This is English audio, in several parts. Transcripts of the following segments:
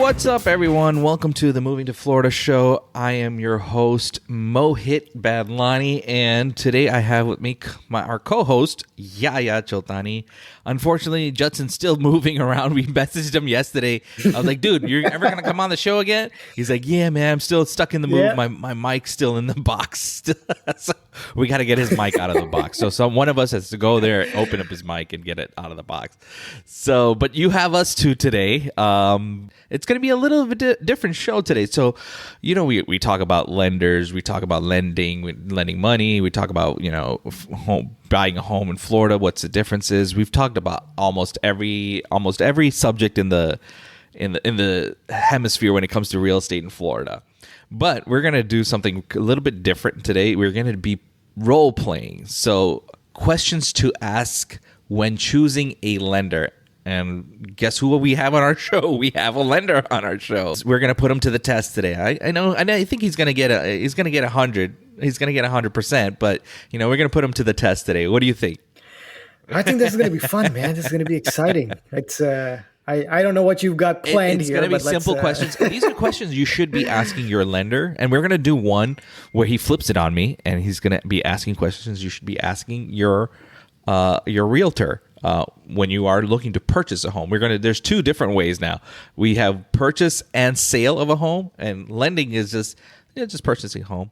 What's up, everyone? Welcome to the Moving to Florida show. I am your host, Mohit Badlani, and today I have with me our co-host, Yahya Choltani. Unfortunately, Judson's still moving around. We messaged him yesterday. I was like, dude, you're ever going to come on the show again? He's like, yeah, man, I'm still stuck in the move. Yeah. My mic's still in the box. So we got to get his mic out of the box. So one of us has to go there, open up his mic, and get it out of the box. So, but you have us two today. It's going to be a little bit different show today. So, you know, we talk about lenders, we talk about lending money, we talk about, you know, buying a home in Florida, what's the differences. We've talked about almost every subject in the hemisphere when it comes to real estate in Florida. But we're going to do something a little bit different today. We're going to be role playing. So, questions to ask when choosing a lender. And guess who we have on our show? We have a lender on our show. We're gonna put him to the test today. I know. I think he's gonna get 100. He's gonna get 100%. But you know, we're gonna put him to the test today. What do you think? I think this is gonna be fun, man. This is gonna be exciting. It's I don't know what you've got planned here. It's gonna be simple questions. These are questions you should be asking your lender, and we're gonna do one where he flips it on me, and he's gonna be asking questions you should be asking your realtor. When you are looking to purchase a home, there's two different ways now. We have purchase and sale of a home, and lending is just purchasing a home.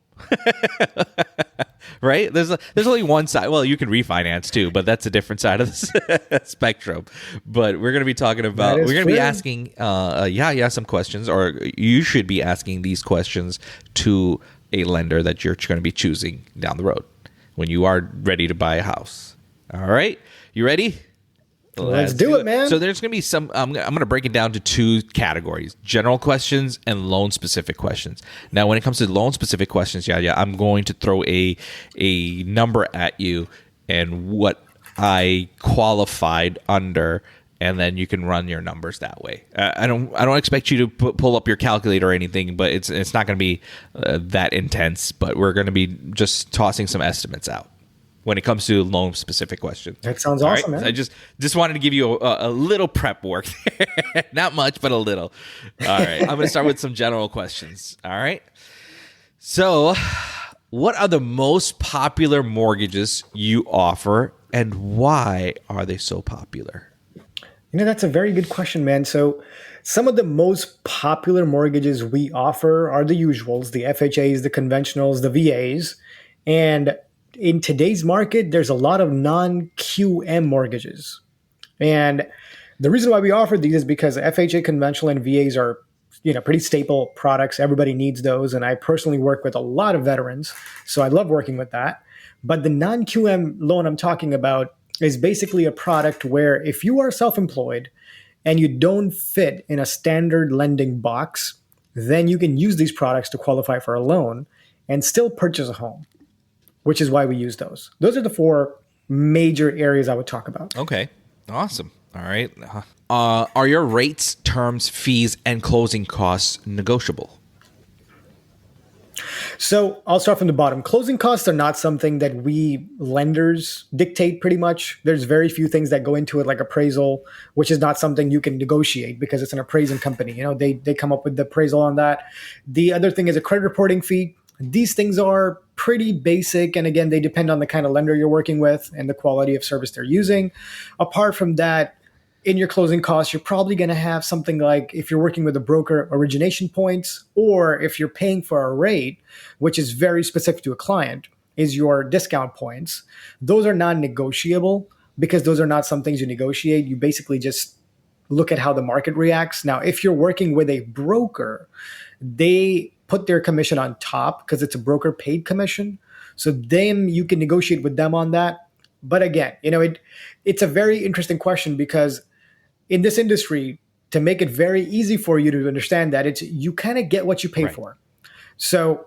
Right? There's only one side. Well, you can refinance too, but that's a different side of the spectrum. But we're going to be talking about, we're going to be asking Yahya some questions, or you should be asking these questions to a lender that you're going to be choosing down the road when you are ready to buy a house. All right. You ready? Let's do it, man. So there's going to be some, I'm going to break it down to two categories: general questions and loan specific questions. Now, when it comes to loan specific questions, I'm going to throw a number at you and what I qualified under, and then you can run your numbers that way. I don't expect you to pull up your calculator or anything, but it's not going to be that intense, but we're going to be just tossing some estimates out when it comes to loan specific questions. That sounds awesome, man. I just wanted to give you a little prep work there. Not much, but a little. All right. I'm going to start with some general questions. All right. So, what are the most popular mortgages you offer, and why are they so popular? You know, that's a very good question, man. So some of the most popular mortgages we offer are the usuals, the FHAs, the conventionals, the VAs. And in today's market, there's a lot of non-QM mortgages. And the reason why we offer these is because FHA, conventional, and VAs are, you know, pretty staple products. Everybody needs those. And I personally work with a lot of veterans, so I love working with that. But the non-QM loan I'm talking about is basically a product where if you are self-employed and you don't fit in a standard lending box, then you can use these products to qualify for a loan and still purchase a home, which is why we use those. Those are the four major areas I would talk about. Okay. Awesome. All right. Are your rates, terms, fees, and closing costs negotiable? So I'll start from the bottom. Closing costs are not something that we lenders dictate pretty much. There's very few things that go into it, like appraisal, which is not something you can negotiate because it's an appraising company. You know, they come up with the appraisal on that. The other thing is a credit reporting fee. These things are pretty basic. And again, they depend on the kind of lender you're working with and the quality of service they're using. Apart from that, in your closing costs, you're probably going to have something like, if you're working with a broker, origination points, or if you're paying for a rate, which is very specific to a client, is your discount points. Those are non-negotiable because those are not some things you negotiate. You basically just look at how the market reacts. Now, if you're working with a broker, they put their commission on top because it's a broker paid commission. So then you can negotiate with them on that. But again, you know, it's a very interesting question because in this industry, to make it very easy for you to understand that, you kind of get what you pay for. So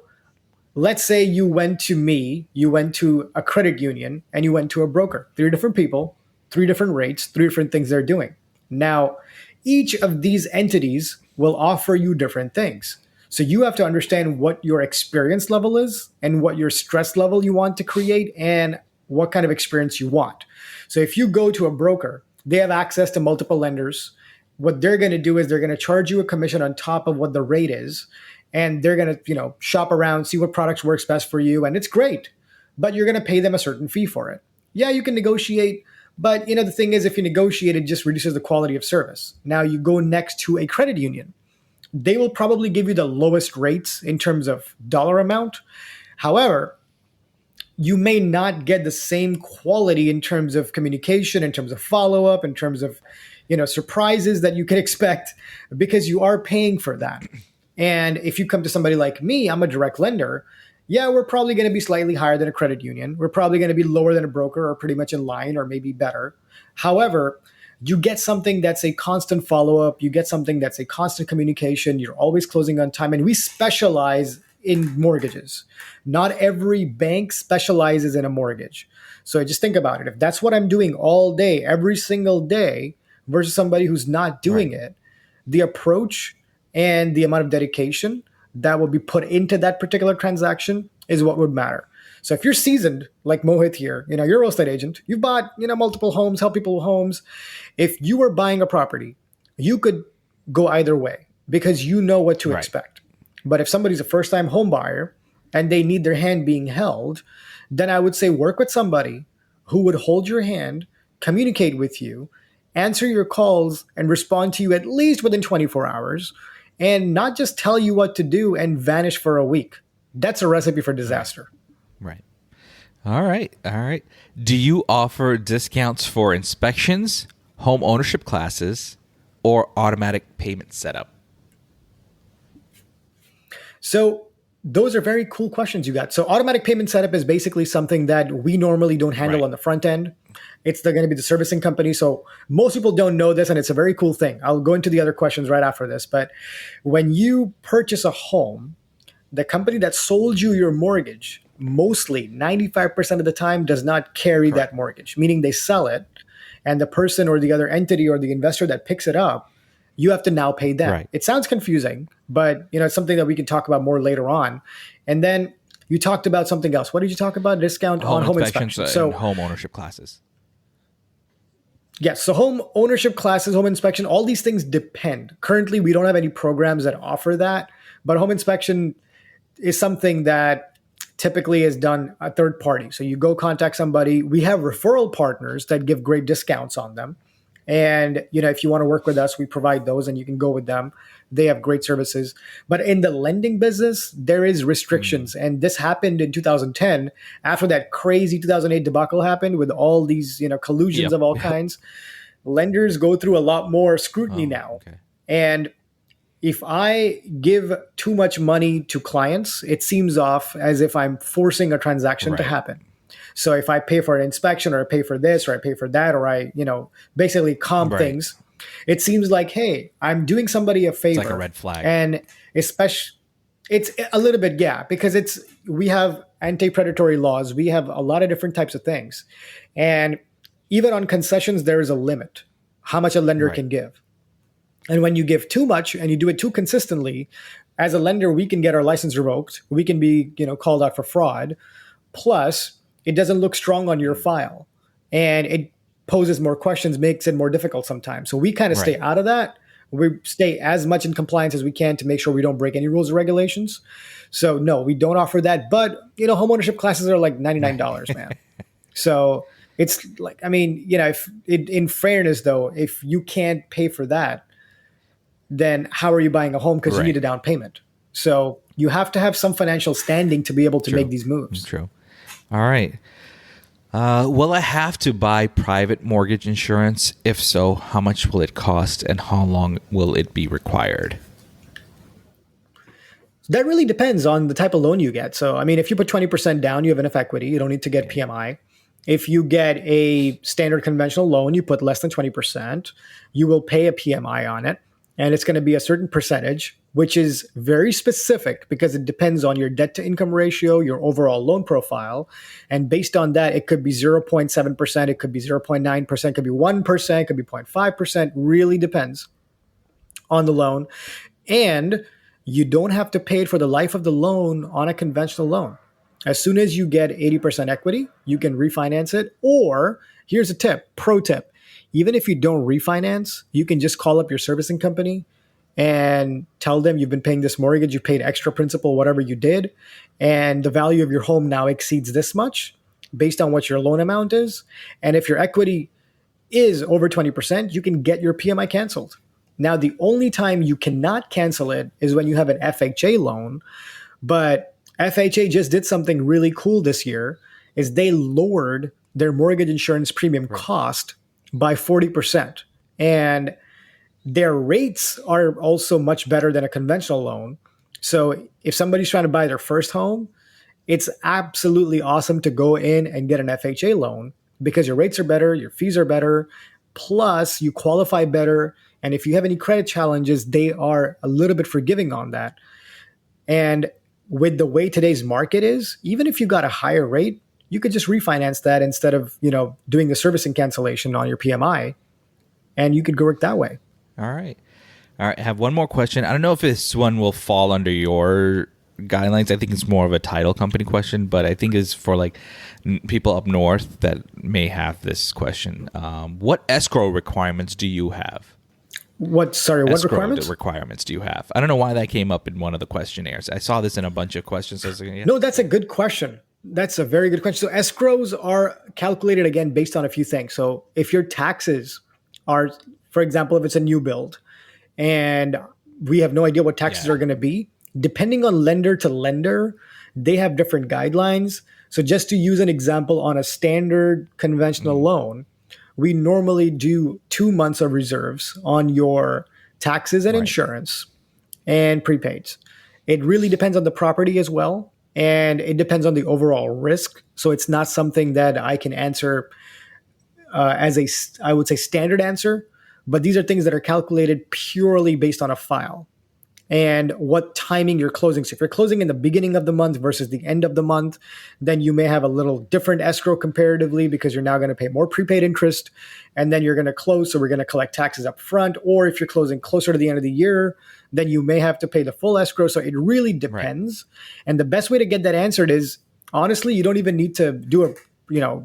let's say you went to a credit union, and you went to a broker. 3 different people, 3 different rates, 3 different things they're doing. Now, each of these entities will offer you different things. So you have to understand what your experience level is and what your stress level you want to create and what kind of experience you want. So if you go to a broker, they have access to multiple lenders what they're going to do is they're going to charge you a commission on top of what the rate is, and they're going to, shop around, see what products works best for you, and it's great, but you're going to pay them a certain fee for it. Yeah, you can negotiate, but the thing is, if you negotiate, it just reduces the quality of service. Now you go next to a credit union. They will probably give you the lowest rates in terms of dollar amount. However, you may not get the same quality in terms of communication, in terms of follow-up, in terms of surprises that you can expect, because you are paying for that. And if you come to somebody like me, I'm a direct lender. Yeah, we're probably going to be slightly higher than a credit union. We're probably going to be lower than a broker, or pretty much in line, or maybe better. However, you get something that's a constant follow-up. You get something that's a constant communication. You're always closing on time. And we specialize in mortgages. Not every bank specializes in a mortgage. So just think about it. If that's what I'm doing all day, every single day, versus somebody who's not doing it, the approach and the amount of dedication that will be put into that particular transaction is what would matter. So if you're seasoned, like Mohit here, you're a real estate agent, you've bought, multiple homes, help people with homes. If you were buying a property, you could go either way because you know what to expect. But if somebody's a first-time home buyer and they need their hand being held, then I would say work with somebody who would hold your hand, communicate with you, answer your calls, and respond to you at least within 24 hours, and not just tell you what to do and vanish for a week. That's a recipe for disaster. Right. All right. Do you offer discounts for inspections, home ownership classes, or automatic payment setup? So those are very cool questions you got. So automatic payment setup is basically something that we normally don't handle on the front end. It's going to be the servicing company. So most people don't know this, and it's a very cool thing. I'll go into the other questions right after this. But when you purchase a home, the company that sold you your mortgage, mostly 95% of the time, does not carry that mortgage, meaning they sell it, and the person or the other entity or the investor that picks it up, you have to now pay them. It sounds confusing, but it's something that we can talk about more later on. And then you talked about something else. What did you talk about? Discount on home inspections. So home ownership classes. Yes. So home ownership classes, home inspection, all these things depend. Currently, we don't have any programs that offer that, but home inspection is something that typically is done a third party. So you go contact somebody. We have referral partners that give great discounts on them. And, if you want to work with us, we provide those and you can go with them. They have great services. But in the lending business, there is restrictions. And this happened in 2010 after that crazy 2008 debacle happened with all these, collusions of all kinds. Lenders go through a lot more scrutiny now. Okay. And if I give too much money to clients, it seems off as if I'm forcing a transaction to happen. So if I pay for an inspection, or I pay for this, or I pay for that, or I, basically comp things, it seems like, hey, I'm doing somebody a favor. It's like a red flag. And especially, it's a little bit, because we have anti-predatory laws. We have a lot of different types of things. And even on concessions, there is a limit how much a lender can give. And when you give too much and you do it too consistently, as a lender, we can get our license revoked. We can be, called out for fraud. Plus, it doesn't look strong on your file, and it poses more questions, makes it more difficult sometimes. So we kind of stay out of that. We stay as much in compliance as we can to make sure we don't break any rules or regulations. So no, we don't offer that. But, home ownership classes are like $99, man. So it's like, if in fairness though, if you can't pay for that, then how are you buying a home? Because you need a down payment. So you have to have some financial standing to be able to make these moves. True. All right. Will I have to buy private mortgage insurance? If so, how much will it cost and how long will it be required? That really depends on the type of loan you get. So, if you put 20% down, you have enough equity. You don't need to get PMI. If you get a standard conventional loan, you put less than 20%, you will pay a PMI on it. And it's going to be a certain percentage, which is very specific because it depends on your debt to income ratio, your overall loan profile. And based on that, it could be 0.7%, it could be 0.9%, it could be 1%, it could be 0.5%, really depends on the loan. And you don't have to pay it for the life of the loan on a conventional loan. As soon as you get 80% equity, you can refinance it. Or here's a tip, pro tip. even if you don't refinance, you can just call up your servicing company and tell them you've been paying this mortgage, you paid extra principal, whatever you did, and the value of your home now exceeds this much based on what your loan amount is. And if your equity is over 20%, you can get your PMI canceled. Now, the only time you cannot cancel it is when you have an FHA loan, but FHA just did something really cool this year is they lowered their mortgage insurance premium cost by 40%. And their rates are also much better than a conventional loan. So if somebody's trying to buy their first home, it's absolutely awesome to go in and get an FHA loan because your rates are better, your fees are better, plus you qualify better. And if you have any credit challenges, they are a little bit forgiving on that. And with the way today's market is, even if you got a higher rate, you could just refinance that instead of, doing the servicing cancellation on your PMI, and you could go work that way. All right. I have one more question. I don't know if this one will fall under your guidelines. I think it's more of a title company question, but I think it's for like people up north that may have this question. What escrow requirements do you have? What requirements do you have? I don't know why that came up in one of the questionnaires. I saw this in a bunch of questions. So I was like, yeah. No, that's a good question. That's a very good question. So escrows are calculated again based on a few things. So if your taxes are, for example, if it's a new build and we have no idea what taxes are going to be, depending on lender to lender, they have different guidelines. So just to use an example on a standard conventional loan, we normally do 2 months of reserves on your taxes and insurance and prepaids. It really depends on the property as well. And it depends on the overall risk. So it's not something that I can answer as I would say, standard answer. But these are things that are calculated purely based on a file and what timing you're closing. So if you're closing in the beginning of the month versus the end of the month, then you may have a little different escrow comparatively because you're now going to pay more prepaid interest and then you're going to close. So we're going to collect taxes up front. Or if you're closing closer to the end of the year, then you may have to pay the full escrow. So it really depends. And the best way to get that answered is, honestly, you don't even need to do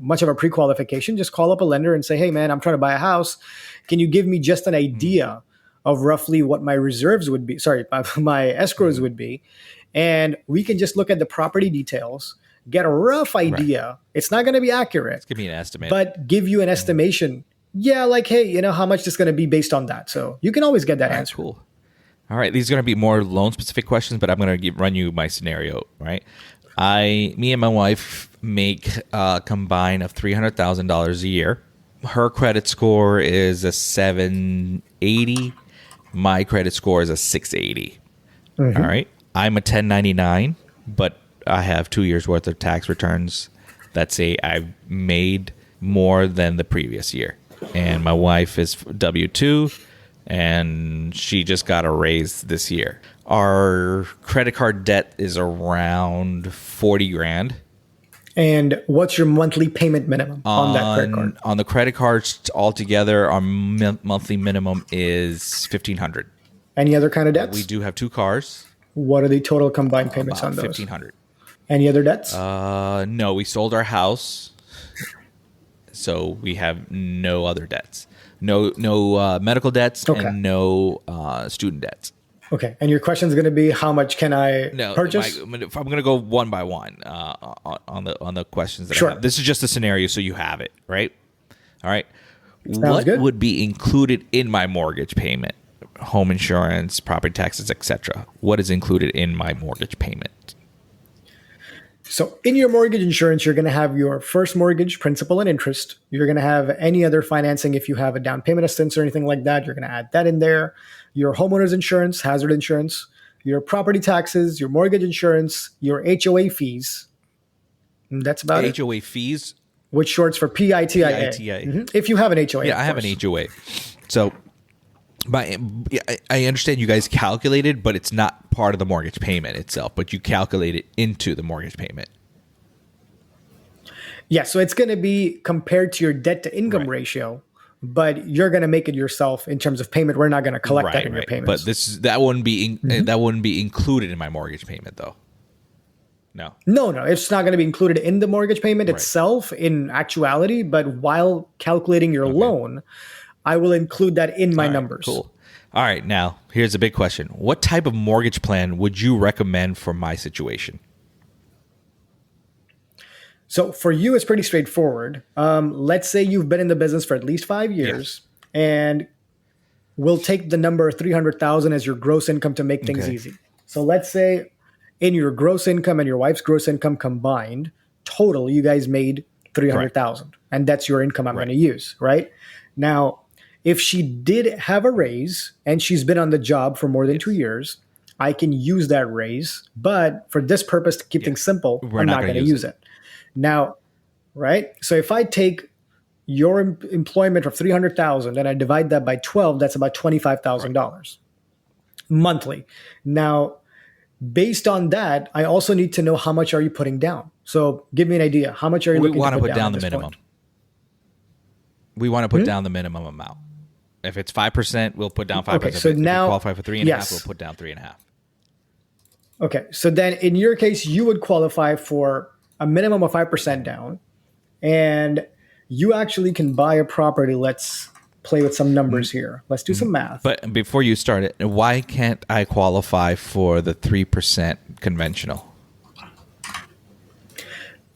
much of a pre-qualification. Just call up a lender and say, hey man, I'm trying to buy a house. Can you give me just an idea of roughly what my reserves would be? Sorry, my escrows would be. And we can just look at the property details, get a rough idea. Right. It's not going to be accurate. It's give me an estimate. But give you an estimation. Yeah, like, hey, how much is going to be based on that? So you can always get that answer. Cool. All right. These are going to be more loan-specific questions, but I'm going to run you my scenario, right? Me and my wife make a combine of $300,000 a year. Her credit score is a 780. My credit score is a 680. Mm-hmm. All right. I'm a 1099, but I have 2 years worth of tax returns that say I've made more than the previous year. And my wife is W-2 and she just got a raise this year. Our credit card debt is around 40 grand. And what's your monthly payment minimum on that credit card? On the credit cards altogether, our monthly minimum is $1,500. Any other kind of debts? We do have 2 cars. What are the total combined payments on those? $1,500. Any other debts? No, we sold our house, so we have no other debts. No medical debts and no student debts. Okay, and your question is going to be, how much can I purchase? I'm going to go one by one on the questions that I have. This is just a scenario, so you have it, right? All right. What would be included in my mortgage payment? Home insurance, property taxes, etc. What is included in my mortgage payment? So in your mortgage insurance, you're going to have your first mortgage, principal and interest. You're going to have any other financing. If you have a down payment assistance or anything like that, you're going to add that in there. Your homeowner's insurance, hazard insurance, your property taxes, your mortgage insurance, your HOA fees. And that's about it. HOA fees? Which shorts for PITIA. Mm-hmm. If you have an HOA. Yeah, I have an HOA. So I understand you guys calculated, but it's not part of the mortgage payment itself, but you calculate it into the mortgage payment. Yeah, so it's going to be compared to your debt to income ratio, but you're going to make it yourself in terms of payment. We're not going to collect that in your payments. But that wouldn't be included in my mortgage payment, though. No. No, no, it's not going to be included in the mortgage payment itself in actuality, but while calculating your loan, I will include that in my numbers. Cool. All right. Now, here's a big question. What type of mortgage plan would you recommend for my situation? So for you, it's pretty straightforward. Let's say you've been in the business for at least 5 years, and we'll take the number 300,000 as your gross income to make things easy. So let's say in your gross income and your wife's gross income combined, total, you guys made 300,000, and that's your income I'm going to use, right? Now, if she did have a raise and she's been on the job for more than 2 years, I can use that raise. But for this purpose, to keep things simple, I'm not going to use it. Now, right? So if I take your employment of 300,000 and I divide that by 12, that's about $25,000 monthly. Now, based on that, I also need to know how much are you putting down. So give me an idea. How much are you looking to put down the minimum? We want to put down the minimum amount. If it's 5%, we'll put down 5%. Okay, so now, if you qualify for 3.5%, we'll put down 3.5%. Okay, so then in your case, you would qualify for a minimum of 5% down, and you actually can buy a property. Let's play with some numbers here. Let's do some math. But before you start it, why can't I qualify for the 3% conventional?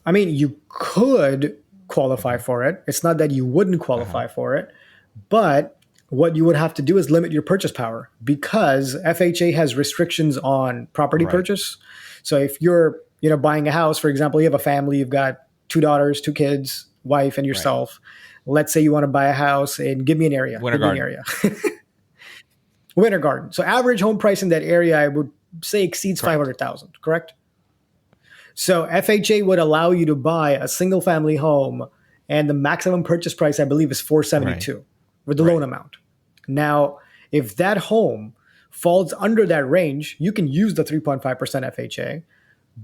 I mean, you could qualify for it. It's not that you wouldn't qualify for it, but what you would have to do is limit your purchase power, because FHA has restrictions on property purchase. So if you're buying a house, for example, you have a family, you've got 2 daughters, 2 kids, wife, and yourself. Let's say you want to buy a house and give me an area. Winter Garden. Winter Garden. So average home price in that area, I would say exceeds 500,000, correct? So FHA would allow you to buy a single family home, and the maximum purchase price, I believe, is 472 with the loan amount. Now, if that home falls under that range, you can use the 3.5% FHA.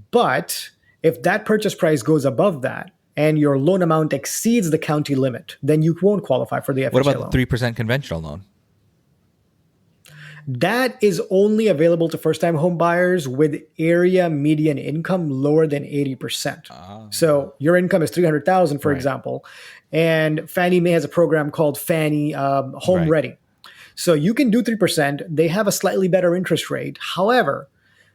But if that purchase price goes above that and your loan amount exceeds the county limit, then you won't qualify for the FHA loan. What about the 3% conventional loan? That is only available to first-time home buyers with area median income lower than 80%. So your income is 300,000, for example, and Fannie Mae has a program called Fannie Home Ready. So you can do 3%. They have a slightly better interest rate. However,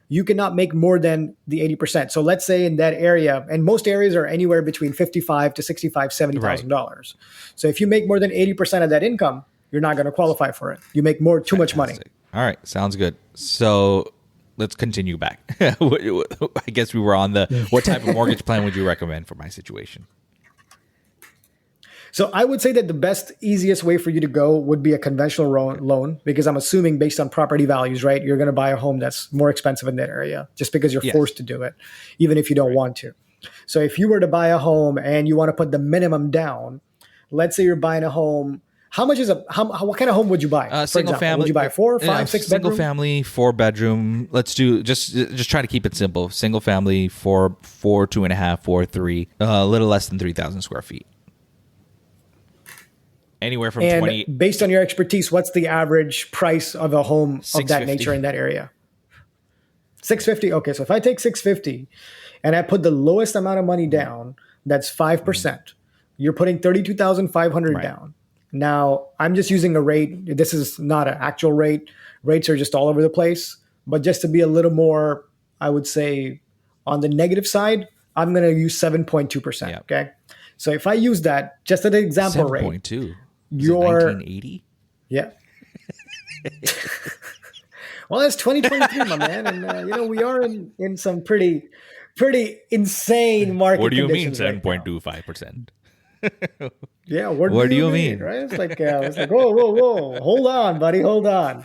you cannot make more than the 80%. So let's say in that area, and most areas are anywhere between $55,000 to $65,000, $70,000. So if you make more than 80% of that income, you're not going to qualify for it. You make too much money. All right, sounds good. So let's continue back. I guess we were on what type of mortgage plan would you recommend for my situation? So I would say that the best, easiest way for you to go would be a conventional loan, because I'm assuming based on property values, right, you're going to buy a home that's more expensive in that area just because you're forced to do it, even if you don't want to. So if you were to buy a home and you want to put the minimum down, let's say you're buying a home. What kind of home would you buy? Single family. Would you buy 4, 5, 6 single bedroom? family, 4 bedroom. Let's do just try to keep it simple. Single family, 4, 2.5, 4, 3, a little less than 3,000 square feet. Anywhere from 20. Based on your expertise, what's the average price of a home of that nature in that area? 650. Okay, so if I take 650 and I put the lowest amount of money down, that's 5%. You're putting 32,500 down. Now, I'm just using a rate. This is not an actual rate. Rates are just all over the place. But just to be a little more, I would say, on the negative side, I'm going to use 7.2%. Yep. Okay. So if I use that just as an example 7.2. rate. 7.2. Your 1980? Yeah. Well, it's 2023, my man. And, we are in some pretty insane market conditions. What do you mean 7.25%? Yeah, what do you mean? Right? It's like whoa, hold on, buddy, hold on.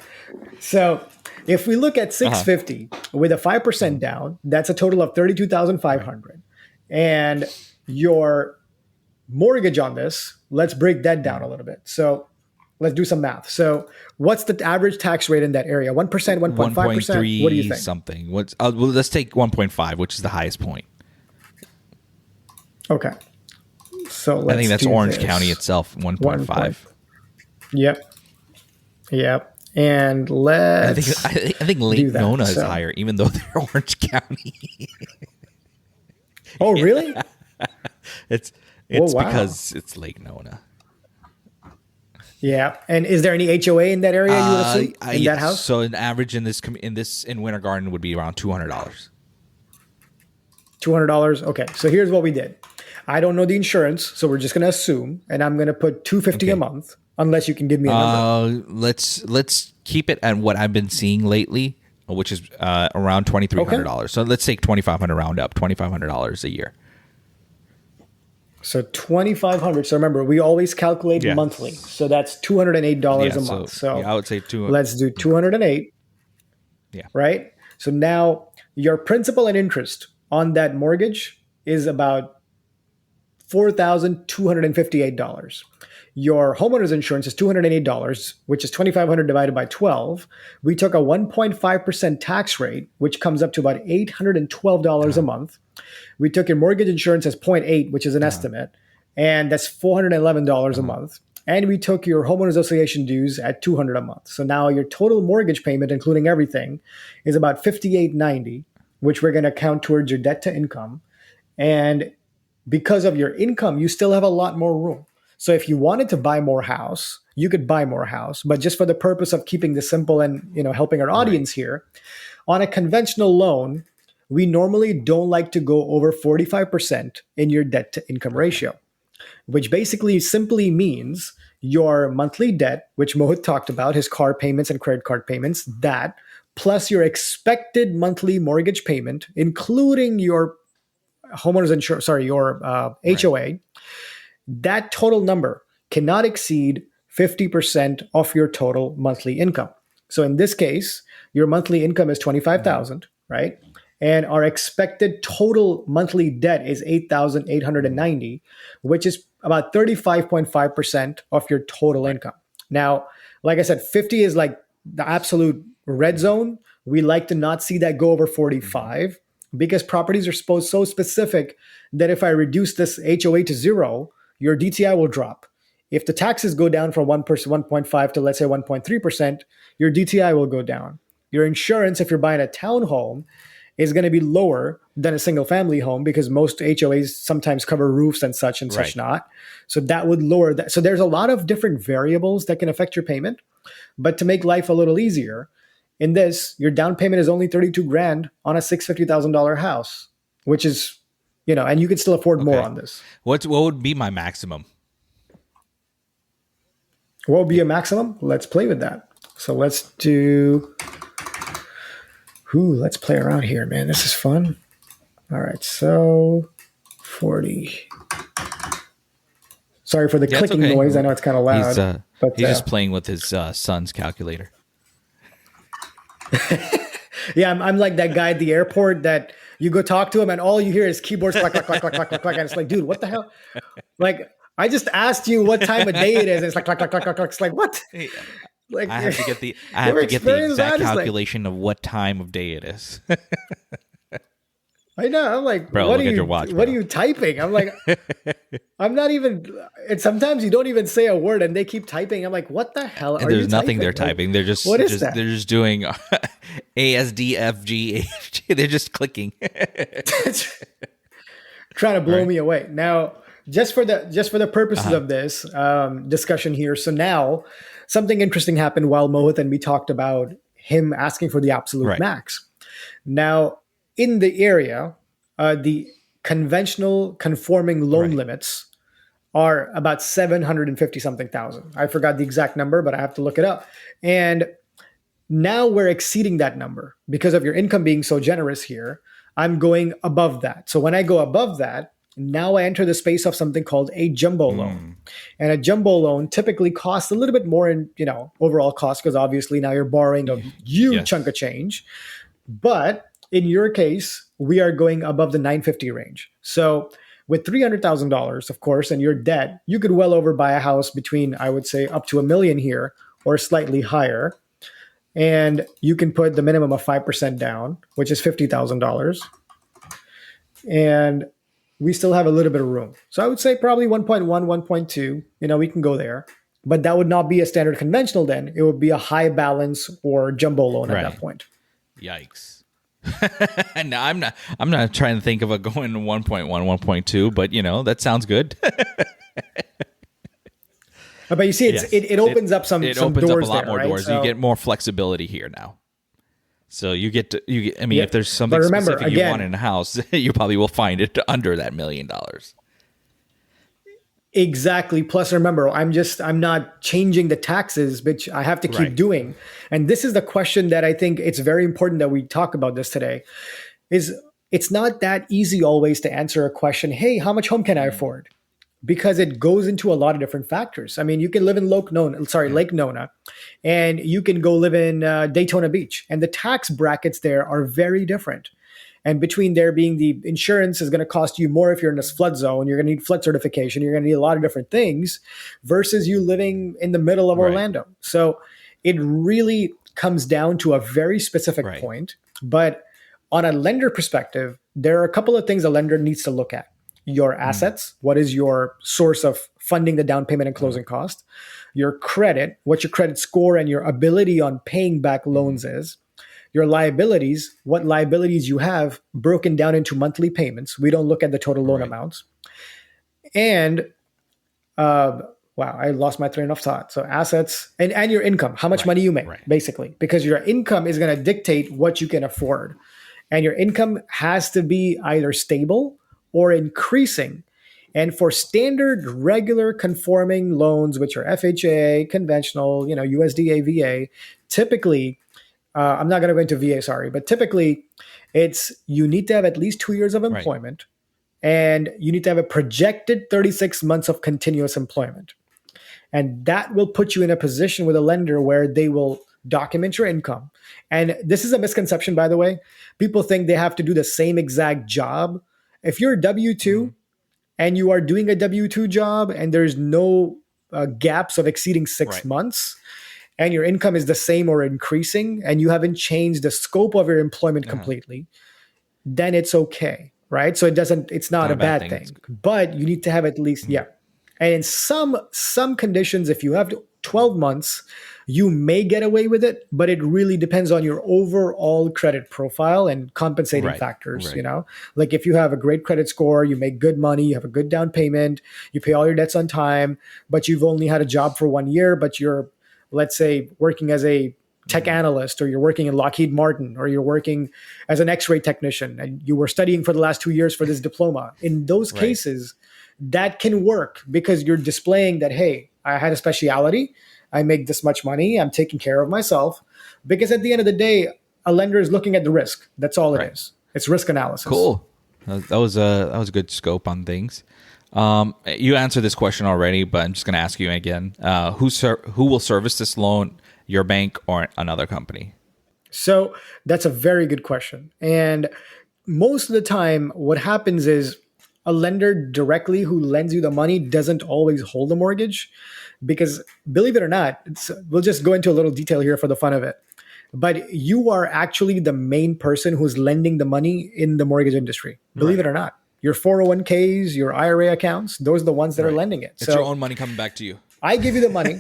So if we look at 650 with a 5% down, that's a total of 32,500, and your mortgage on this, let's break that down a little bit. So let's do some math. So what's the average tax rate in that area? 1%, 1.5%? 1.3 what do you think? Something. Let's take 1.5, which is the highest point. Okay. So I think that's Orange County itself, 1.5. Yep. And let's I think Lake Nona is higher, even though they're Orange County. Oh, really? It's Oh, it's wow. because it's Lake Nona. Yeah. And is there any HOA in that area? You would assume in that Yes. house. So an average in in Winter Garden would be around $200. $200. Okay. So here's what we did. I don't know the insurance, so we're just gonna assume, and I'm gonna put $250 a Okay. month, unless you can give me a number. Let's keep it at what I've been seeing lately, which is around $2,300. So let's take 2,500 round up, $2,500 a year. So 2,500. So remember, we always calculate Yeah. monthly. So that's $208 Yeah. a So month. So yeah, I would say two. let's do 208, Yeah. right? So now your principal and interest on that mortgage is about $4,258. Your homeowner's insurance is $208, which is 2,500 divided by 12. We took a 1.5% tax rate, which comes up to about $812 a month. We took your mortgage insurance as 0.8, which is an estimate, and that's $411 a month. And we took your homeowners association dues at $200 a month. So now your total mortgage payment, including everything, is about $58.90, which we're going to count towards your debt to income. And because of your income, you still have a lot more room. So if you wanted to buy more house, you could buy more house. But just for the purpose of keeping this simple and helping our audience here, on a conventional loan, we normally don't like to go over 45% in your debt to income ratio, which basically simply means your monthly debt, which Mohit talked about, his car payments and credit card payments, that plus your expected monthly mortgage payment, including your homeowners insurance, sorry, your HOA, that total number cannot exceed 50% of your total monthly income. So in this case, your monthly income is 25,000, right? And our expected total monthly debt is 8,890, which is about 35.5% of your total income. Now, like I said, 50 is like the absolute red zone. We like to not see that go over 45 because properties are so specific that if I reduce this HOA to zero, your DTI will drop. If the taxes go down from 1.5 to let's say 1.3%, your DTI will go down. Your insurance, if you're buying a townhome, is going to be lower than a single family home because most HOAs sometimes cover roofs and such not. So that would lower that. So there's a lot of different variables that can affect your payment. But to make life a little easier, in this, your down payment is only 32 grand on a $650,000 house, which is, and you can still afford more on this. What would be my maximum? What would be a maximum? Let's play with that. So let's play around here, man. This is fun. All right, so 40. Sorry for the clicking noise. I know it's kind of loud. He's just playing with his son's calculator. Yeah, I'm like that guy at the airport that you go talk to him and all you hear is keyboards clack, clack, clack, clack, clack, clack, clack. And it's like, dude, what the hell? Like, I just asked you what time of day it is. And it's like, clack, clack, clack, clack, clack. It's like, what? Like, I have to get the exact calculation of what time of day it is. I know. I'm like, bro, what look are at you, your watch, what bro. are you typing? I'm like, I'm not even. And sometimes you don't even say a word, and they keep typing. I'm like, what the hell are you typing? There's nothing they're typing. They're just what is that? They're just doing A S D F G H G. They're just clicking. Trying to blow me away. Now, just for the purposes of this discussion here. So now, something interesting happened while Mohit and we talked about him asking for the absolute max. Now, in the area, the conventional conforming loan limits are about 750 something thousand. I forgot the exact number, but I have to look it up. And now we're exceeding that number because of your income being so generous here. I'm going above that. So when I go above that, now I enter the space of something called a jumbo loan. And a jumbo loan typically costs a little bit more in, overall cost because obviously now you're borrowing a huge chunk of change. But in your case, we are going above the 950 range. So with $300,000, of course, and your debt, you could well over buy a house between, I would say, up to $1 million here or slightly higher. And you can put the minimum of 5% down, which is $50,000. And we still have a little bit of room. So I would say probably 1.1, 1.2, we can go there. But that would not be a standard conventional then. It would be a high balance or jumbo loan at that point. Yikes. No, I'm not. I'm not trying to think of a going 1.1, 1.2, but that sounds good. But you see, Yes. it opens up some opens doors up a lot there, more right? doors. You get more flexibility here now. So I mean, Yeah. if there's something But remember, specific you again, want in a house, you probably will find it under that $1 million. exactly. Plus, remember, I'm not changing the taxes, which I have to keep Right. doing. And this is the question that I think it's very important that we talk about this today. Is it's not that easy always to answer a question. Hey, how much home can I afford? Because it goes into a lot of different factors. I mean, you can live in Lake Nona, and you can go live in Daytona Beach, and the tax brackets there are very different. And between there being the insurance is going to cost you more if you're in this flood zone, you're going to need flood certification, you're going to need a lot of different things versus you living in the middle of Right. Orlando. So it really comes down to a very specific Right. point. But on a lender perspective, there are a couple of things a lender needs to look at. Your assets, what is your source of funding the down payment and closing cost? Your credit, what your credit score and your ability on paying back loans is. Your liabilities, what liabilities you have broken down into monthly payments. We don't look at the total loan Right. amounts. And wow, I lost my train of thought. So assets and your income, how much Right. money you make, Right. basically, because your income is going to dictate what you can afford. And your income has to be either stable or increasing. And for standard, regular conforming loans, which are FHA, conventional, USDA, VA, typically, I'm not going to go into VA, sorry, but typically it's you need to have at least 2 years of Right. employment and you need to have a projected 36 months of continuous employment. And that will put you in a position with a lender where they will document your income. And this is a misconception, by the way. People think they have to do the same exact job. If you're a W 2 and you are doing a W 2 job and there's no gaps of exceeding 6 Right. months, and your income is the same or increasing, and you haven't changed the scope of your employment completely, then it's okay, right? So it's not a bad thing. But you need to have at least, yeah. And in some conditions, if you have 12 months, you may get away with it, but it really depends on your overall credit profile and compensating Right. factors, Right. Like if you have a great credit score, you make good money, you have a good down payment, you pay all your debts on time, but you've only had a job for 1 year, but you're, let's say, working as a tech analyst, or you're working in Lockheed Martin, or you're working as an x-ray technician, and you were studying for the last 2 years for this diploma. In those cases, that can work because you're displaying that, hey, I had a speciality, I make this much money, I'm taking care of myself. Because at the end of the day, a lender is looking at the risk. That's all it is. It's risk analysis. Cool. That was a good scope on things. You answered this question already, but I'm just going to ask you again. Who will service this loan? Your bank or another company? So that's a very good question. And most of the time, what happens is a lender directly who lends you the money doesn't always hold the mortgage, because believe it or not, we'll just go into a little detail here for the fun of it. But you are actually the main person who's lending the money in the mortgage industry. Believe it or not. Your 401ks, your IRA accounts, those are the ones that are lending it. It's your own money coming back to you. I give you the money.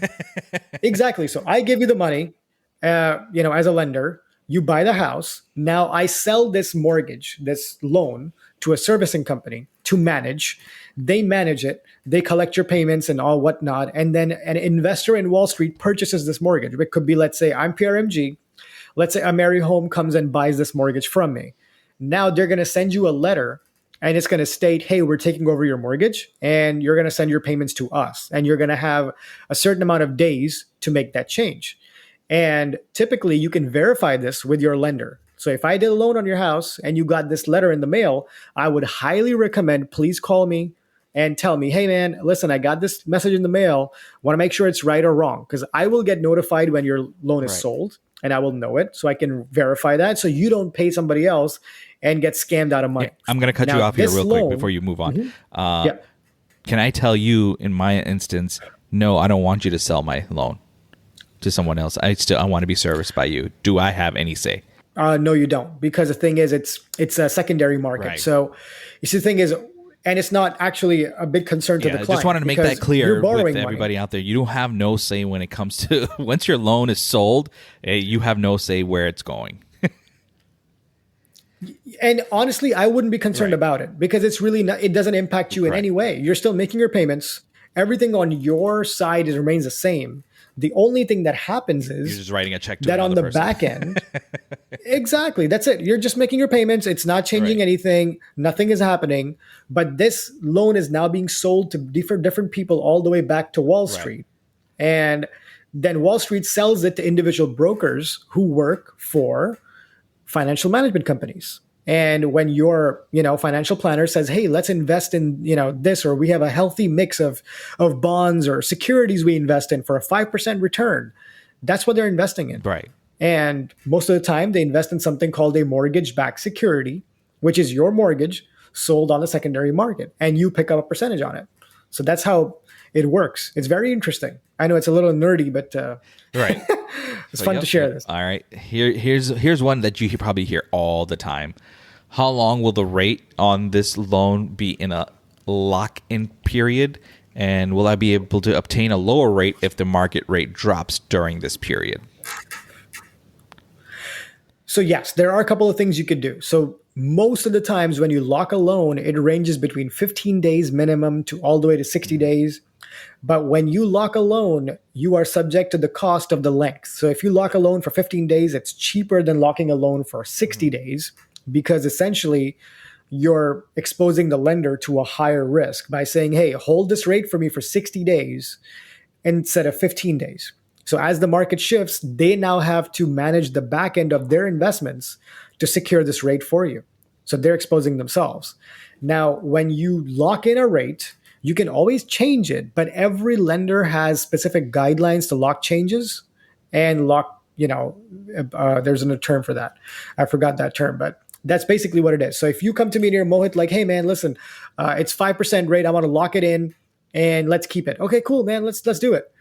Exactly. So I give you the money, as a lender. You buy the house. Now I sell this mortgage, this loan, to a servicing company to manage. They manage it. They collect your payments and all whatnot. And then an investor in Wall Street purchases this mortgage. It could be, let's say, I'm PRMG. Let's say AmeriHome comes and buys this mortgage from me. Now they're going to send you a letter, and it's going to state, hey, we're taking over your mortgage, and you're going to send your payments to us. And you're going to have a certain amount of days to make that change. And typically, you can verify this with your lender. So if I did a loan on your house and you got this letter in the mail, I would highly recommend, please call me and tell me, hey, man, listen, I got this message in the mail. Want to make sure it's right or wrong, because I will get notified when your loan is sold, and I will know it, so I can verify that, so you don't pay somebody else and get scammed out of money. I'm going to cut you off here real quick before you move on. Can I tell you, in my instance, no, I don't want you to sell my loan to someone else. I want to be serviced by you. Do I have any say? No, you don't, because the thing is, it's a secondary market. Right. So you see, the thing is, and it's not actually a big concern to the client. I just wanted to make that clear with everybody money out there. You don't have no say when it comes to once your loan is sold. You have no say where it's going. And honestly, I wouldn't be concerned Right. about it because it's really not, it doesn't impact you in Correct. any way. You're still making your payments. Everything on your side remains the same. The only thing that happens You're is just writing a check to that on another the person. back end, exactly, that's it. You're just making your payments. It's not changing Right. anything. Nothing is happening. But this loan is now being sold to different people all the way back to Wall Right. Street. And then Wall Street sells it to individual brokers who work for financial management companies. And when your, financial planner says, "Hey, let's invest in, this, or we have a healthy mix of bonds or securities we invest in for a 5% return," that's what they're investing in. Right. And most of the time, they invest in something called a mortgage-backed security, which is your mortgage sold on the secondary market, and you pick up a percentage on it. So that's how it works. It's very interesting. I know it's a little nerdy, but Right. it's fun to share this. All right. Here's one that you probably hear all the time. How long will the rate on this loan be in a lock-in period? And will I be able to obtain a lower rate if the market rate drops during this period? So yes, there are a couple of things you could do. So most of the times when you lock a loan, it ranges between 15 days minimum to all the way to 60 days. But when you lock a loan, you are subject to the cost of the length. So if you lock a loan for 15 days, it's cheaper than locking a loan for 60 days because essentially you're exposing the lender to a higher risk by saying, "Hey, hold this rate for me for 60 days instead of 15 days." So as the market shifts, they now have to manage the back end of their investments to secure this rate for you. So they're exposing themselves. Now, when you lock in a rate, you can always change it, but every lender has specific guidelines to lock changes and lock, there's a term for that. I forgot that term, but that's basically what it is. So if you come to me near Mohit, like, "Hey man, listen, it's 5% rate. I want to lock it in and let's keep it." Okay, cool, man. Let's do it.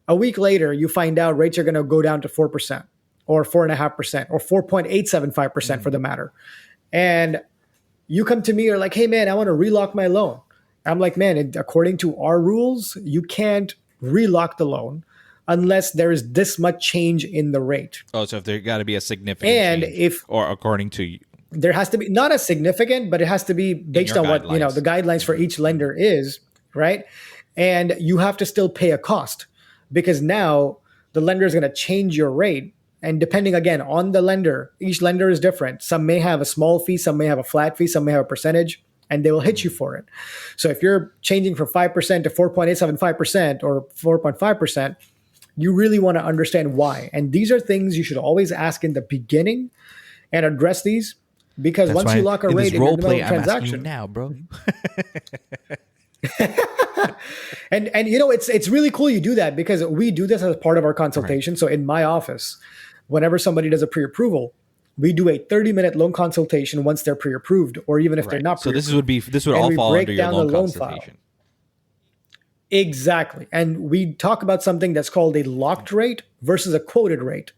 A week later, you find out rates are going to go down to 4% or 4.5% or 4.875% for the matter. And you come to me, you're like, "Hey man, I want to relock my loan." I'm like, "Man, according to our rules, you can't relock the loan unless there is this much change in the rate." Oh, so if there got to be a significant And change, if or according to you, there has to be not as significant, but it has to be based your on what, guidelines. the guidelines for each lender is, right? And you have to still pay a cost because now the lender is going to change your rate. And depending again on the lender, each lender is different. Some may have a small fee, some may have a flat fee, some may have a percentage, and they will hit you for it. So if you're changing from 5% to 4.875% or 4.5%, you really want to understand why. And these are things you should always ask in the beginning and address these because once you lock a rate in the middle of a I'm asking you transaction, now, bro. and it's really cool you do that because we do this as part of our consultation. Right. So in my office, whenever somebody does a pre-approval, we do a 30-minute loan consultation once they're pre-approved, or even if they're not pre-approved. So this would all fall under your loan consultation. File. Exactly. And we talk about something that's called a locked rate versus a quoted rate.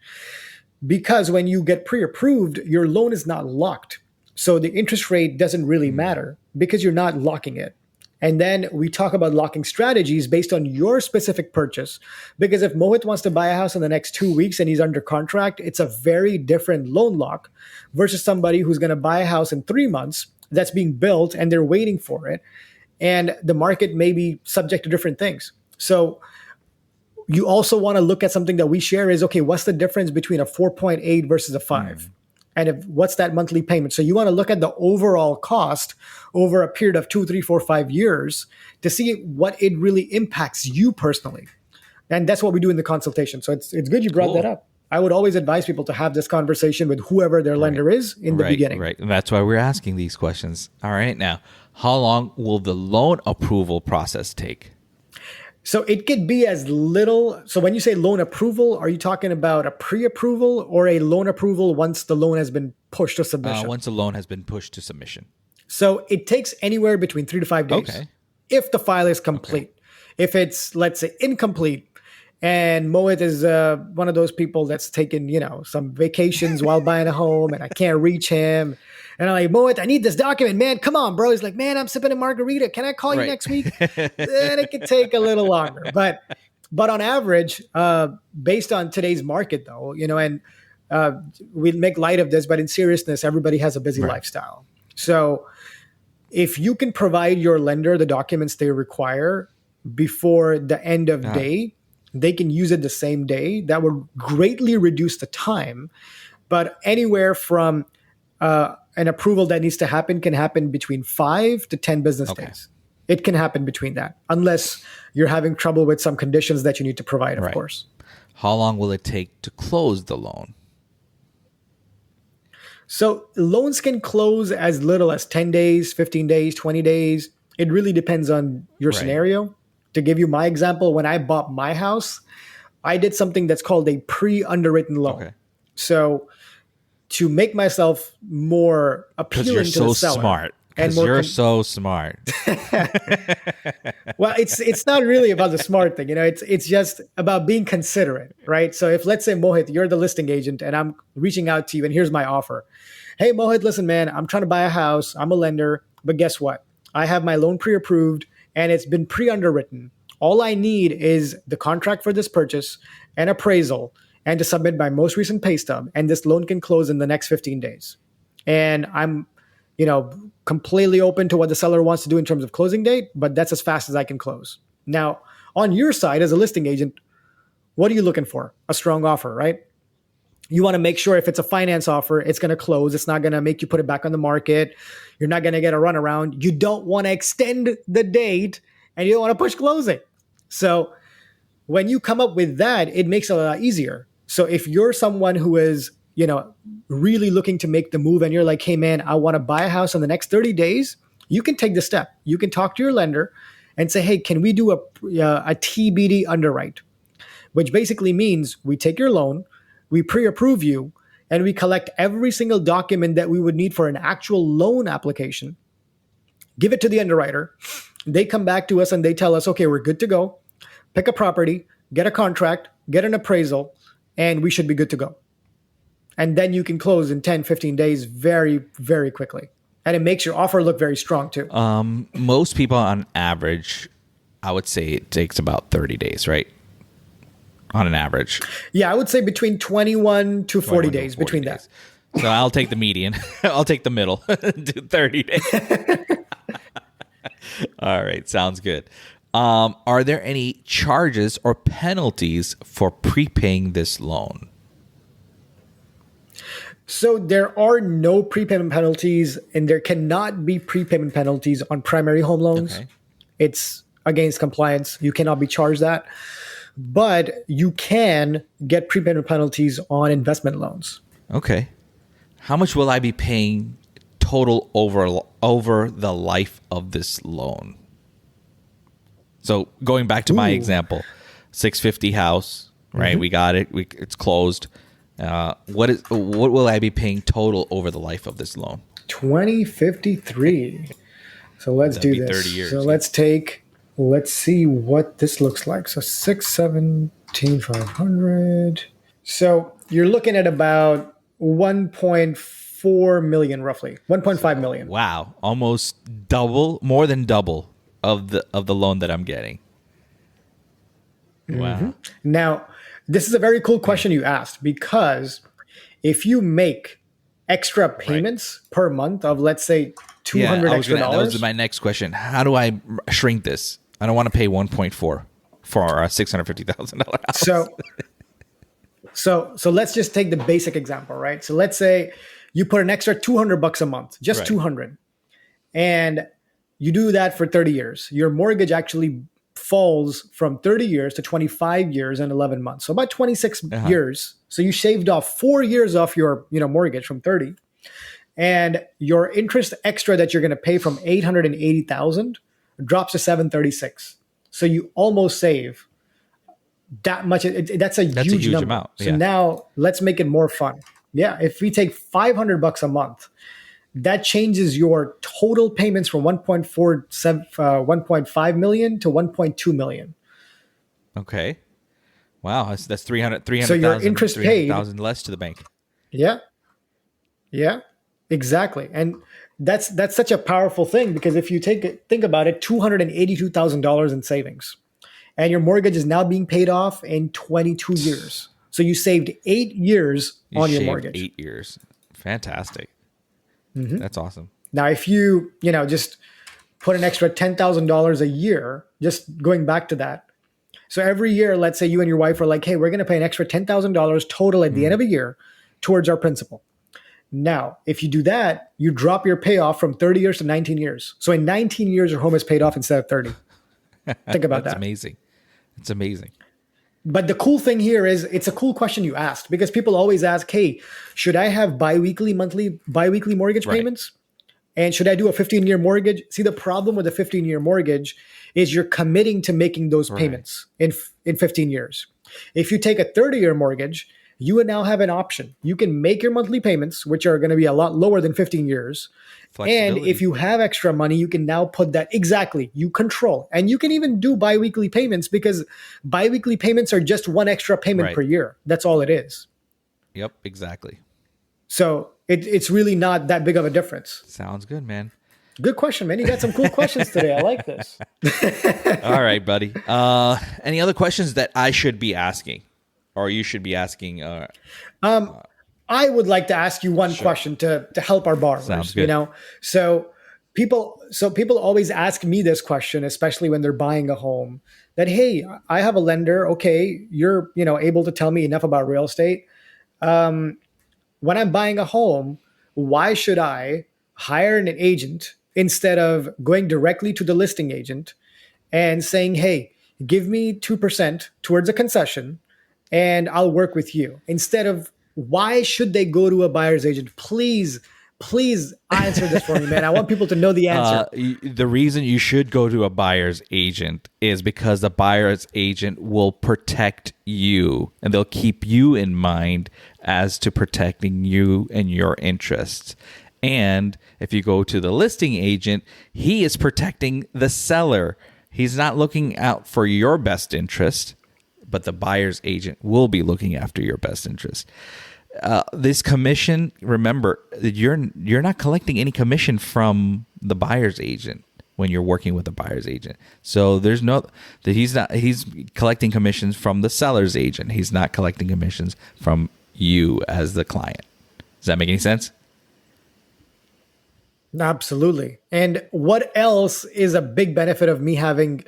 Because when you get pre-approved, your loan is not locked. So the interest rate doesn't really matter because you're not locking it. And then we talk about locking strategies based on your specific purchase. Because if Mohit wants to buy a house in the next 2 weeks and he's under contract, it's a very different loan lock versus somebody who's going to buy a house in 3 months that's being built and they're waiting for it. And the market may be subject to different things. So you also want to look at something that we share is, okay, what's the difference between a 4.8 versus a 5? And what's that monthly payment? So you want to look at the overall cost over a period of 2, 3, 4, 5 years to see what it really impacts you personally. And that's what we do in the consultation. So it's good you brought that up. I would always advise people to have this conversation with whoever their lender is in the beginning. Right. And that's why we're asking these questions. All right. Now, how long will the loan approval process take? So it could be as little. So when you say loan approval, are you talking about a pre-approval or a loan approval once the loan has been pushed to submission? Once the loan has been pushed to submission. So it takes anywhere between 3 to 5 days if the file is complete. Okay. If it's, let's say, incomplete, and Mohit is one of those people that's taken, some vacations while buying a home and I can't reach him. And I'm like, "Mohit, I need this document, man. Come on, bro." He's like, "Man, I'm sipping a margarita. Can I call you next week?" Then it could take a little longer. But on average, based on today's market though, and we make light of this, but in seriousness, everybody has a busy Right. lifestyle. So if you can provide your lender the documents they require before the end of day, they can use it the same day. That would greatly reduce the time. But anywhere from an approval that needs to happen can happen between 5 to 10 business days. It can happen between that, unless you're having trouble with some conditions that you need to provide, of course. How long will it take to close the loan? So loans can close as little as 10 days, 15 days, 20 days. It really depends on your scenario. To give you my example, when I bought my house, I did something that's called a pre-underwritten loan. So to make myself more appealing to the seller. Smart. Because you're so smart. Well, it's not really about the smart thing. It's just about being considerate, right? So if, let's say, Mohit, you're the listing agent and I'm reaching out to you and here's my offer. Hey, Mohit, listen, man, I'm trying to buy a house. I'm a lender, but guess what? I have my loan pre-approved and it's been pre-underwritten. All I need is the contract for this purchase, an appraisal, and to submit my most recent pay stub. And this loan can close in the next 15 days. And I'm, completely open to what the seller wants to do in terms of closing date, but that's as fast as I can close. Now, on your side as a listing agent, what are you looking for? A strong offer, right? You want to make sure if it's a finance offer, it's going to close. It's not going to make you put it back on the market. You're not going to get a runaround. You don't want to extend the date and you don't want to push closing. So when you come up with that, it makes it a lot easier. So if you're someone who is, really looking to make the move and you're like, hey man, I want to buy a house in the next 30 days, you can take the step. You can talk to your lender and say, hey, can we do a TBD underwrite? Which basically means we take your loan, we pre-approve you, and we collect every single document that we would need for an actual loan application, give it to the underwriter. They come back to us and they tell us, okay, we're good to go. Pick a property, get a contract, get an appraisal, and we should be good to go. And then you can close in 10, 15 days very, very quickly. And it makes your offer look very strong too. Most people on average, I would say it takes about 30 days, right? On an average. Yeah, I would say between 21 to 40 days between that. So I'll take the median. I'll take the middle. Do 30 days. All right. Sounds good. Are there any charges or penalties for prepaying this loan? So there are no prepayment penalties, and there cannot be prepayment penalties on primary home loans. Okay. It's against compliance. You cannot be charged that. But you can get prepayment penalties on investment loans. Okay. How much will I be paying total over the life of this loan? So going back to my example, 650 house, right? Mm-hmm. We got it. It's closed. What will I be paying total over the life of this loan? 2053. So let's do this. 30 years. So let's see what this looks like. So 617,500. So you're looking at about 1.4 million, roughly 1.5 million. Wow, almost double, more than double of the loan that I'm getting. Wow. Mm-hmm. Now, this is a very cool question you asked, because if you make extra payments per month of, let's say, $200 extra dollars. That was my next question. How do I shrink this? I don't want to pay 1.4 for a $650,000 house. So let's just take the basic example, right? So let's say you put an extra $200 a month, just $200, and you do that for 30 years. Your mortgage actually falls from 30 years to 25 years and 11 months. So about 26 years. So you shaved off 4 years off your mortgage from 30. And your interest extra that you're going to pay from 880,000 drops to 736. So you almost save that much. That's a huge number. Amount. So now let's make it more fun. Yeah. If we take $500 a month, that changes your total payments from 1.5 million to 1.2 million. Okay. Wow. That's 300,000. So your interest paid less to the bank. Yeah. Yeah. Exactly. And that's such a powerful thing, because if you think about it, $282,000 in savings, and your mortgage is now being paid off in 22 years. So you saved 8 years You on your shaved mortgage. 8 years. Fantastic. That's awesome. Now, if you, just put an extra $10,000 a year, just going back to that. So every year, let's say you and your wife are like, hey, we're going to pay an extra $10,000 total at the end of a year towards our principal. Now, if you do that, you drop your payoff from 30 years to 19 years. So in 19 years, your home is paid off instead of 30. Think about That's that. amazing. It's amazing. But the cool thing here is it's a cool question you asked, because people always ask, hey, should I have biweekly mortgage Right. payments? And should I do a 15-year mortgage? See, the problem with a 15-year mortgage is you're committing to making those payments in 15 years. If you take a 30-year mortgage, you would now have an option. You can make your monthly payments, which are going to be a lot lower than 15 years. And if you have extra money, you can now put that exactly, you control. And you can even do biweekly payments, because biweekly payments are just one extra payment per year. That's all it is. Yep, exactly. So it's really not that big of a difference. Sounds good, man. Good question, man. You got some cool questions today. I like this. All right, buddy. Any other questions that I should be asking, or you should be asking? I would like to ask you one question to help our borrowers. Sounds good. So people always ask me this question, especially when they're buying a home. That, hey, I have a lender. Okay, you're able to tell me enough about real estate. When I'm buying a home, why should I hire an agent instead of going directly to the listing agent and saying, hey, give me 2% towards a concession and I'll work with you? Instead of, why should they go to a buyer's agent? Please answer this for me, man. I want people to know the answer. The reason you should go to a buyer's agent is because the buyer's agent will protect you, and they'll keep you in mind as to protecting you and your interests. And if you go to the listing agent, he is protecting the seller. He's not looking out for your best interest, but the buyer's agent will be looking after your best interest. This commission, remember, you're not collecting any commission from the buyer's agent when you're working with a buyer's agent. So he's collecting commissions from the seller's agent. He's not collecting commissions from you as the client. Does that make any sense? Absolutely. And what else is a big benefit of me having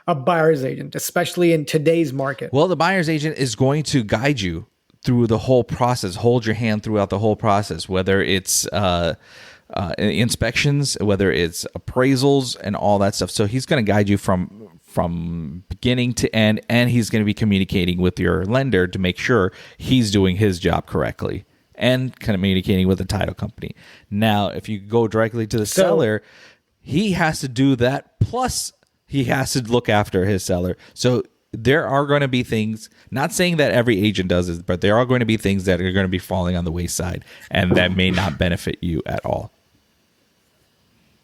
a buyer's agent, especially in today's market? Well, the buyer's agent is going to guide you through the whole process, hold your hand throughout the whole process, whether it's inspections, whether it's appraisals and all that stuff. So he's going to guide you from beginning to end, and he's going to be communicating with your lender to make sure he's doing his job correctly and communicating with the title company. Now, if you go directly to the seller, he has to do that, plus he has to look after his seller. So there are going to be things, not saying that every agent does this, but there are going to be things that are going to be falling on the wayside and that may not benefit you at all.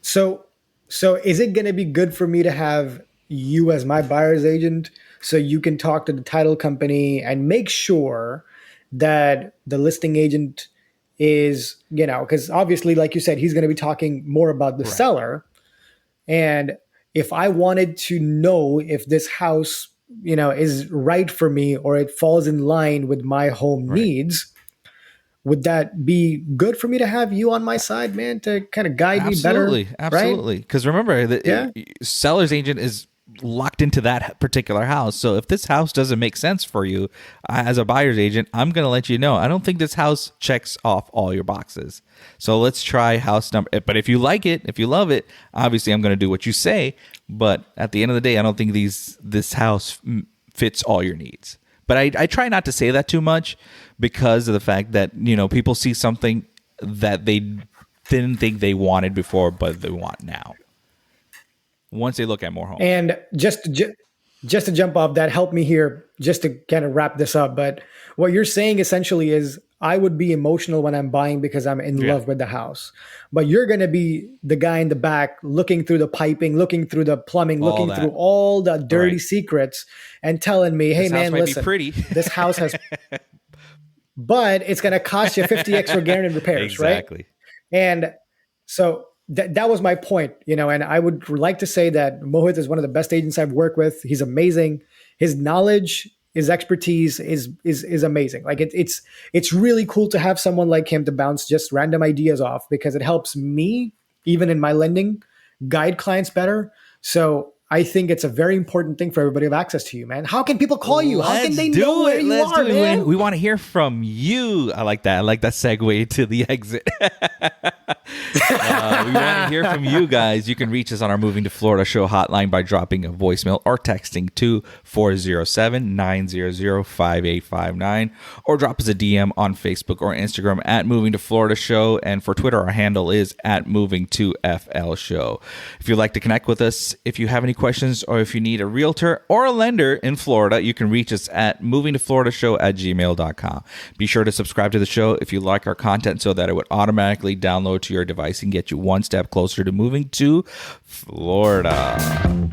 So is it going to be good for me to have you as my buyer's agent so you can talk to the title company and make sure that the listing agent is, because obviously, like you said, he's going to be talking more about the seller. And if I wanted to know if this house is right for me or it falls in line with my home needs, would that be good for me to have you on my side, man, to kind of guide me better? Absolutely. Because remember, the seller's agent is locked into that particular house. So if this house doesn't make sense for you as a buyer's agent, I'm going to let you know, I don't think this house checks off all your boxes. So let's try house number. But if you like it, if you love it, obviously I'm going to do what you say. But at the end of the day, I don't think this house fits all your needs. But I try not to say that too much because of the fact that, people see something that they didn't think they wanted before, but they want now, once they look at more homes. And just to jump off that, help me here, just to kind of wrap this up. But what you're saying essentially is I would be emotional when I'm buying because I'm in love with the house. But you're going to be the guy in the back looking through the piping, looking through the plumbing, looking through all the dirty secrets and telling me, hey, man, listen, pretty. This house has, but it's going to cost you 50 extra guaranteed repairs, Exactly. right? And so that was my point, and I would like to say that Mohit is one of the best agents I've worked with. He's amazing. His knowledge his expertise is amazing. Like it's really cool to have someone like him to bounce just random ideas off, because it helps me, even in my lending, guide clients better. So I think it's a very important thing for everybody to have access to you, man. How can people call you? How can they know where you are, man? We want to hear from you. I like that. I like that segue to the exit. We want to hear from you guys. You can reach us on our Moving to Florida show hotline by dropping a voicemail or texting to 407-900-5859, or drop us a DM on Facebook or Instagram at Moving to Florida Show. And for Twitter, our handle is at Moving to FL Show. If you'd like to connect with us, if you have any questions, or if you need a realtor or a lender in Florida, you can reach us at movingtofloridashow@gmail.com. Be sure to subscribe to the show if you like our content, so that it would automatically download to your device and get you one step closer to moving to Florida.